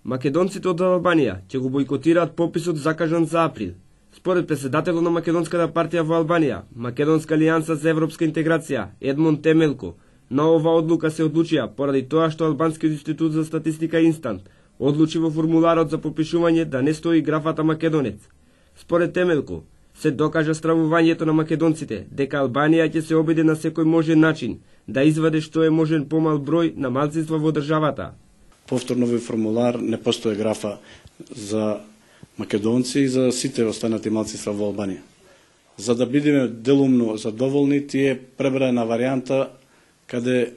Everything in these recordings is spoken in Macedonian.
Македонците од Албанија ќе го бойкотираат пописот закажан за април. Според председателот на Македонската партија во Албанија, Македонска алијанса за европска интеграција, Едмон Темелко, на ова одлука се одлучија поради тоа што Албанскиот институт за статистика Инстант одлучи во формуларот за попишување да не стои графата македонец. Според Темелко, се докажа стравувањето на македонците дека Албанија ќе се обиде на секој можен начин да изваде што е можен помал број на малцинства во државата. Повторно во формулар не постои графа за македонци и за сите останати малцинства во Албанија. За да бидеме делумно задоволни, тие пребраена варијанта каде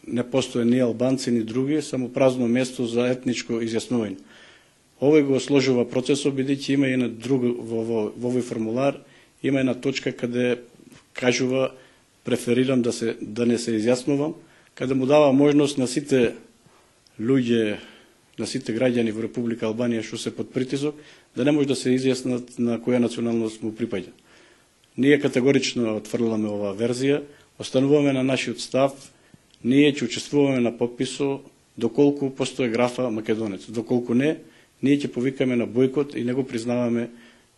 не постои ни албанци ни други, само празно место за етничко изјаснување. Овој го сложува процесот, бидејќи има и на друг во овој формулар, има една точка каде кажува преферирам да не се изјаснувам, каде му дава можност на сите луѓе, на сите граѓани во Република Албанија што се под притисок, да не може да се изјаснат на која националност му припаѓа. Ние категорично отфрламе оваа верзија, остануваме на нашиот став, ние ќе учествуваме на пописот доколку постои графа македонец. Доколку не, ние ќе повикаме на бојкот и не го признаваме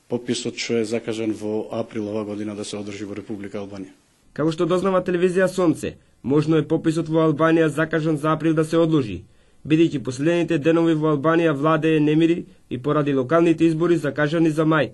пописот што е закажан во април ова година да се одржи во Република Албанија. Како што дознава телевизија Сонце, можно е пописот во Албанија закажан за април да се одложи, бидејќи последните денови во Албанија владее немири и поради локалните избори закажани за мај.